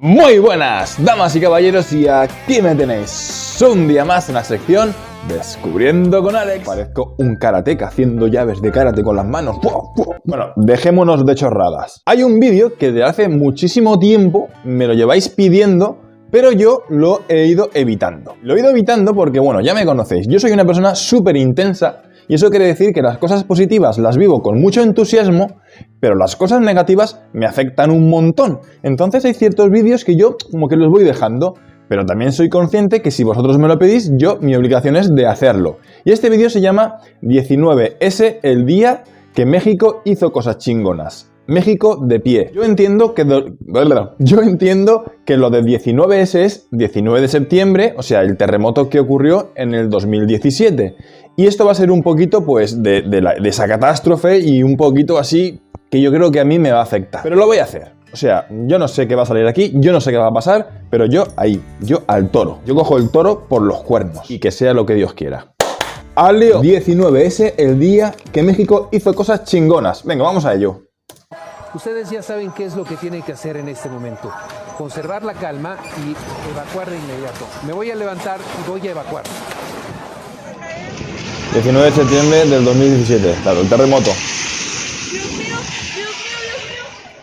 Muy buenas, damas y caballeros, y aquí me tenéis un día más en la sección Descubriendo con Alex. Parezco un karateca haciendo llaves de karate con las manos. Bueno, dejémonos de chorradas. Hay un vídeo que de hace muchísimo tiempo me lo lleváis pidiendo, pero yo lo he ido evitando. Lo he ido evitando porque, bueno, ya me conocéis, yo soy una persona súper intensa. Y eso quiere decir que las cosas positivas las vivo con mucho entusiasmo, pero las cosas negativas me afectan un montón. Entonces hay ciertos vídeos que yo como que los voy dejando, pero también soy consciente que si vosotros me lo pedís, mi obligación es de hacerlo. Y este vídeo se llama 19S, el día que México hizo cosas chingonas. México de pie. Yo entiendo que lo de 19S es 19 de septiembre, o sea, el terremoto que ocurrió en el 2017. Y esto va a ser un poquito, pues, de esa catástrofe y un poquito así que yo creo que a mí me va a afectar. Pero lo voy a hacer. O sea, yo no sé qué va a salir aquí, yo no sé qué va a pasar, pero yo al toro. Yo cojo el toro por los cuernos y que sea lo que Dios quiera. ¡Aleo! 19S, el día que México hizo cosas chingonas. Venga, vamos a ello. Ustedes ya saben qué es lo que tienen que hacer en este momento. Conservar la calma y evacuar de inmediato. Me voy a levantar y voy a evacuar. 19 de septiembre del 2017, claro, el terremoto.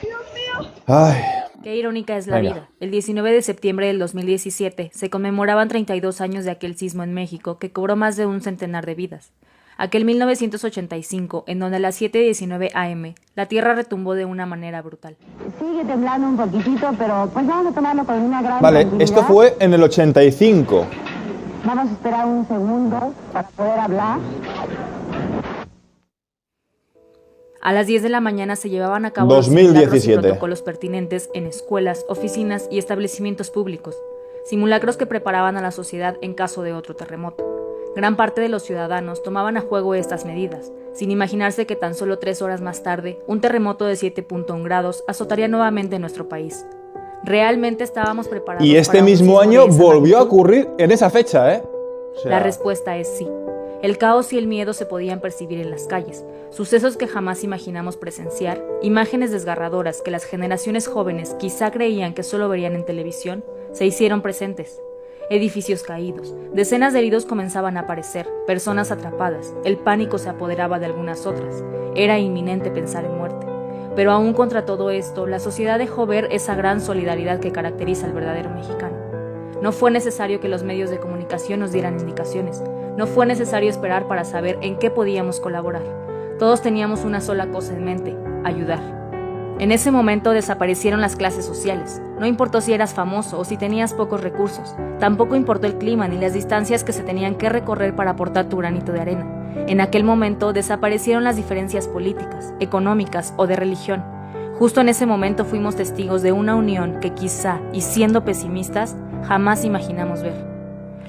Dios mío. Ay. Qué irónica es la vida. El 19 de septiembre del 2017 se conmemoraban 32 años de aquel sismo en México que cobró más de un centenar de vidas. Aquel 1985, en donde a las 7:19 am, la tierra retumbó de una manera brutal. Sigue temblando un poquitito, pero pues vamos a tomarlo con una gran Vale, tranquilidad. esto fue en el 85. Vamos a esperar un segundo para poder hablar. A las 10 de la mañana se llevaban a cabo 2017. los simulacros y protocolos pertinentes en escuelas, oficinas y establecimientos públicos. Simulacros que preparaban a la sociedad en caso de otro terremoto. Gran parte de los ciudadanos tomaban a juego estas medidas, sin imaginarse que tan solo 3 horas más tarde, un terremoto de 7.1 grados azotaría nuevamente nuestro país. Realmente estábamos preparados. Y este mismo año volvió a ocurrir en esa fecha, ¿eh? O sea... La respuesta es sí. El caos y el miedo se podían percibir en las calles, sucesos que jamás imaginamos presenciar, imágenes desgarradoras que las generaciones jóvenes quizá creían que solo verían en televisión, se hicieron presentes. Edificios caídos, decenas de heridos comenzaban a aparecer, personas atrapadas, el pánico se apoderaba de algunas otras, era inminente pensar en muerte. Pero aún contra todo esto, la sociedad dejó ver esa gran solidaridad que caracteriza al verdadero mexicano. No fue necesario que los medios de comunicación nos dieran indicaciones, no fue necesario esperar para saber en qué podíamos colaborar. Todos teníamos una sola cosa en mente: ayudar. En ese momento desaparecieron las clases sociales. No importó si eras famoso o si tenías pocos recursos. Tampoco importó el clima ni las distancias que se tenían que recorrer para aportar tu granito de arena. En aquel momento desaparecieron las diferencias políticas, económicas o de religión. Justo en ese momento fuimos testigos de una unión que quizá, y siendo pesimistas, jamás imaginamos ver.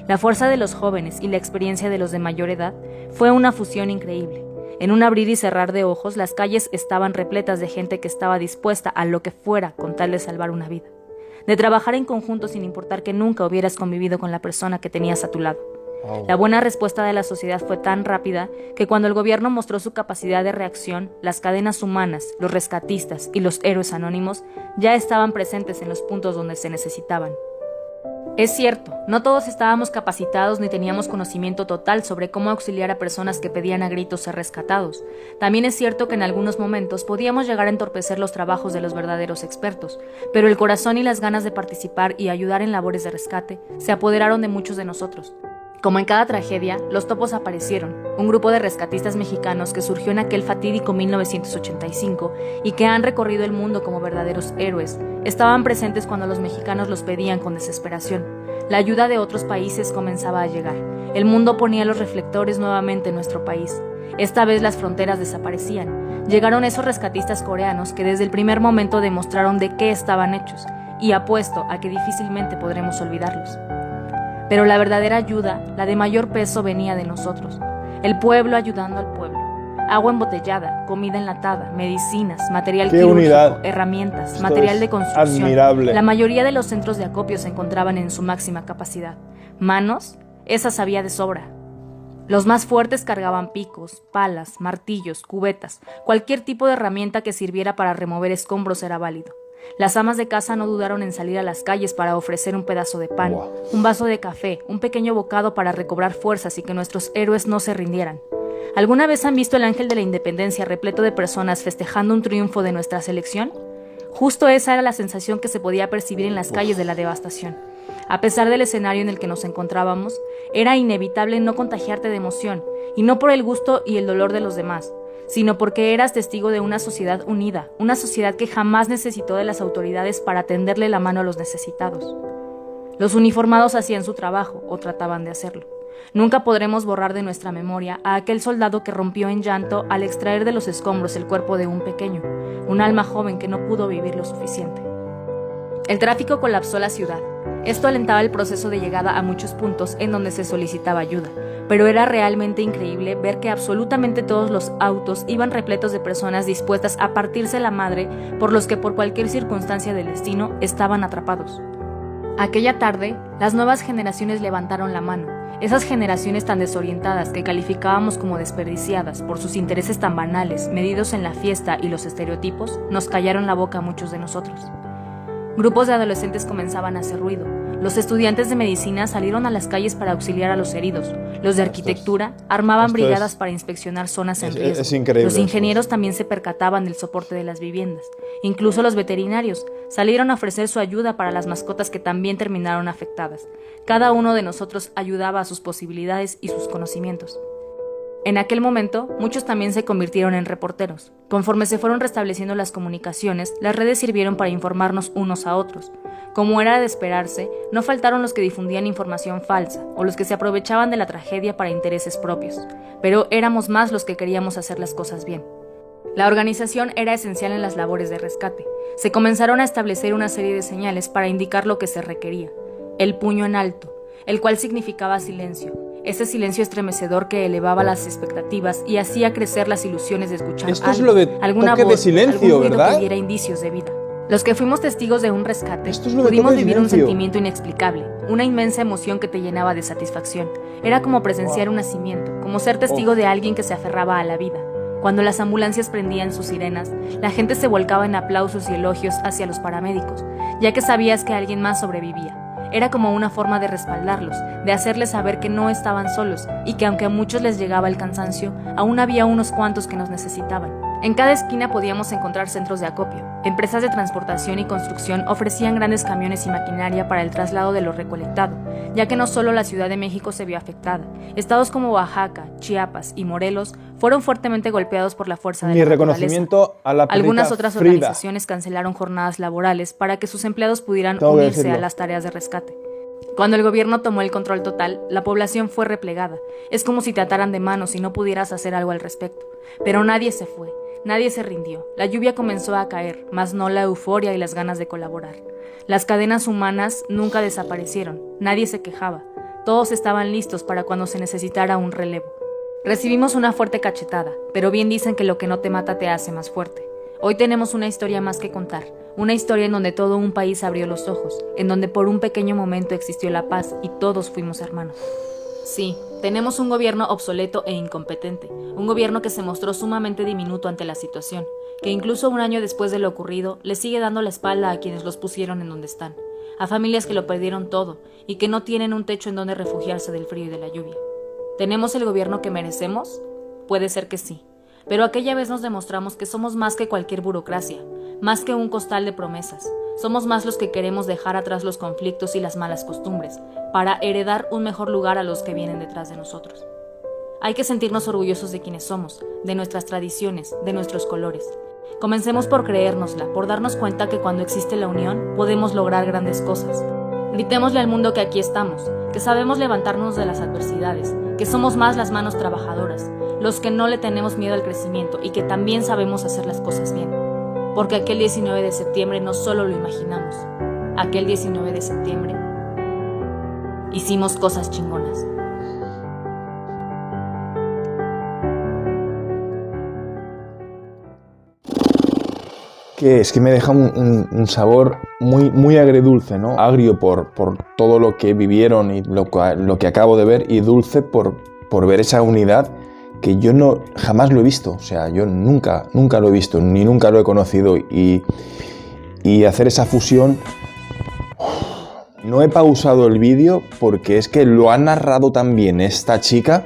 La fuerza de los jóvenes y la experiencia de los de mayor edad fue una fusión increíble. En un abrir y cerrar de ojos, las calles estaban repletas de gente que estaba dispuesta a lo que fuera con tal de salvar una vida. De trabajar en conjunto sin importar que nunca hubieras convivido con la persona que tenías a tu lado. La buena respuesta de la sociedad fue tan rápida que cuando el gobierno mostró su capacidad de reacción, las cadenas humanas, los rescatistas y los héroes anónimos ya estaban presentes en los puntos donde se necesitaban. Es cierto, no todos estábamos capacitados ni teníamos conocimiento total sobre cómo auxiliar a personas que pedían a gritos ser rescatados. También es cierto que en algunos momentos podíamos llegar a entorpecer los trabajos de los verdaderos expertos, pero el corazón y las ganas de participar y ayudar en labores de rescate se apoderaron de muchos de nosotros. Como en cada tragedia, los topos aparecieron, un grupo de rescatistas mexicanos que surgió en aquel fatídico 1985 y que han recorrido el mundo como verdaderos héroes. Estaban presentes cuando los mexicanos los pedían con desesperación. La ayuda de otros países comenzaba a llegar. El mundo ponía los reflectores nuevamente en nuestro país. Esta vez las fronteras desaparecían. Llegaron esos rescatistas coreanos que desde el primer momento demostraron de qué estaban hechos, y apuesto a que difícilmente podremos olvidarlos. Pero la verdadera ayuda, la de mayor peso, venía de nosotros. El pueblo ayudando al pueblo. Agua embotellada, comida enlatada, medicinas, material quirúrgico, herramientas, Esto material de construcción. Admirable. La mayoría de los centros de acopio se encontraban en su máxima capacidad. Manos, esas había de sobra. Los más fuertes cargaban picos, palas, martillos, cubetas. Cualquier tipo de herramienta que sirviera para remover escombros era válido. Las amas de casa no dudaron en salir a las calles para ofrecer un pedazo de pan, un vaso de café, un pequeño bocado para recobrar fuerzas y que nuestros héroes no se rindieran. ¿Alguna vez han visto el Ángel de la Independencia repleto de personas festejando un triunfo de nuestra selección? Justo esa era la sensación que se podía percibir en las calles de la devastación. A pesar del escenario en el que nos encontrábamos, era inevitable no contagiarte de emoción, y no por el gusto y el dolor de los demás, sino porque eras testigo de una sociedad unida, una sociedad que jamás necesitó de las autoridades para tenderle la mano a los necesitados. Los uniformados hacían su trabajo, o trataban de hacerlo. Nunca podremos borrar de nuestra memoria a aquel soldado que rompió en llanto al extraer de los escombros el cuerpo de un pequeño, un alma joven que no pudo vivir lo suficiente. El tráfico colapsó la ciudad. Esto alentaba el proceso de llegada a muchos puntos en donde se solicitaba ayuda, pero era realmente increíble ver que absolutamente todos los autos iban repletos de personas dispuestas a partirse la madre por los que por cualquier circunstancia del destino estaban atrapados. Aquella tarde, las nuevas generaciones levantaron la mano, esas generaciones tan desorientadas que calificábamos como desperdiciadas por sus intereses tan banales, medidos en la fiesta y los estereotipos, nos callaron la boca a muchos de nosotros. Grupos de adolescentes comenzaban a hacer ruido. Los estudiantes de medicina salieron a las calles para auxiliar a los heridos. Los de arquitectura armaban brigadas para inspeccionar zonas en riesgo. Es increíble. Los ingenieros también se percataban del soporte de las viviendas. Incluso los veterinarios salieron a ofrecer su ayuda para las mascotas que también terminaron afectadas. Cada uno de nosotros ayudaba a sus posibilidades y sus conocimientos. En aquel momento, muchos también se convirtieron en reporteros. Conforme se fueron restableciendo las comunicaciones, las redes sirvieron para informarnos unos a otros. Como era de esperarse, no faltaron los que difundían información falsa o los que se aprovechaban de la tragedia para intereses propios, pero éramos más los que queríamos hacer las cosas bien. La organización era esencial en las labores de rescate. Se comenzaron a establecer una serie de señales para indicar lo que se requería. El puño en alto, el cual significaba silencio. Ese silencio estremecedor que elevaba las expectativas y hacía crecer las ilusiones de escuchar Esto es lo de alguna toque voz, de silencio, algún ruido ¿verdad? que diera indicios de vida. Los que fuimos testigos de un rescate, Esto es lo de pudimos toque de vivir un silencio. sentimiento inexplicable, una inmensa emoción que te llenaba de satisfacción. Era como presenciar un nacimiento, como ser testigo de alguien que se aferraba a la vida. Cuando las ambulancias prendían sus sirenas, la gente se volcaba en aplausos y elogios hacia los paramédicos, ya que sabías que alguien más sobrevivía. Era como una forma de respaldarlos, de hacerles saber que no estaban solos y que aunque a muchos les llegaba el cansancio, aún había unos cuantos que nos necesitaban. En cada esquina podíamos encontrar centros de acopio. Empresas de transportación y construcción ofrecían grandes camiones y maquinaria para el traslado de lo recolectado, ya que no solo la Ciudad de México se vio afectada. Estados como Oaxaca, Chiapas y Morelos fueron fuertemente golpeados por la fuerza de Mi la reconocimiento naturaleza. a la perrita Algunas otras Frida. organizaciones cancelaron jornadas laborales para que sus empleados pudieran Tengo que unirse decirlo. a las tareas de rescate. Cuando el gobierno tomó el control total, la población fue replegada. Es como si te ataran de manos y no pudieras hacer algo al respecto. Pero nadie se fue, nadie se rindió. La lluvia comenzó a caer, mas no la euforia y las ganas de colaborar. Las cadenas humanas nunca desaparecieron, nadie se quejaba. Todos estaban listos para cuando se necesitara un relevo. Recibimos una fuerte cachetada, pero bien dicen que lo que no te mata te hace más fuerte. Hoy tenemos una historia más que contar, una historia en donde todo un país abrió los ojos, en donde por un pequeño momento existió la paz y todos fuimos hermanos. Sí, tenemos un gobierno obsoleto e incompetente, un gobierno que se mostró sumamente diminuto ante la situación, que incluso un año después de lo ocurrido le sigue dando la espalda a quienes los pusieron en donde están, a familias que lo perdieron todo y que no tienen un techo en donde refugiarse del frío y de la lluvia. ¿Tenemos el gobierno que merecemos? Puede ser que sí. Pero aquella vez nos demostramos que somos más que cualquier burocracia, más que un costal de promesas. Somos más los que queremos dejar atrás los conflictos y las malas costumbres, para heredar un mejor lugar a los que vienen detrás de nosotros. Hay que sentirnos orgullosos de quienes somos, de nuestras tradiciones, de nuestros colores. Comencemos por creérnosla, por darnos cuenta que cuando existe la unión, podemos lograr grandes cosas. Gritémosle al mundo que aquí estamos, que sabemos levantarnos de las adversidades, que somos más las manos trabajadoras, los que no le tenemos miedo al crecimiento y que también sabemos hacer las cosas bien. Porque aquel 19 de septiembre no solo lo imaginamos, aquel 19 de septiembre hicimos cosas chingonas. Que es que me deja un sabor muy agridulce, ¿no? Agrio por todo lo que vivieron y lo que acabo de ver, y dulce por ver esa unidad que yo jamás lo he visto. O sea, yo nunca lo he visto, ni nunca lo he conocido. Y y hacer esa fusión. No he pausado el vídeo porque es que lo ha narrado tan bien esta chica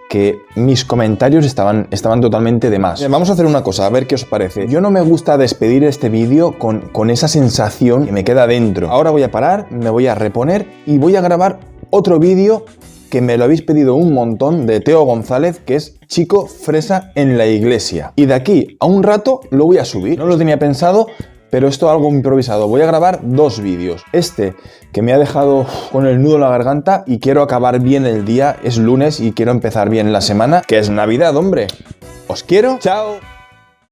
que mis comentarios estaban totalmente de más. Vamos a hacer una cosa, a ver qué os parece. Yo no me gusta despedir este vídeo con esa sensación que me queda dentro. Ahora voy a parar, me voy a reponer y voy a grabar otro vídeo que me lo habéis pedido un montón, de Teo González, que es Chico Fresa en la Iglesia. Y de aquí a un rato lo voy a subir. No lo tenía pensado, pero esto es algo improvisado. Voy a grabar 2 vídeos. Este, que me ha dejado con el nudo en la garganta y quiero acabar bien el día. Es lunes y quiero empezar bien la semana, que es Navidad, hombre. Os quiero. Chao.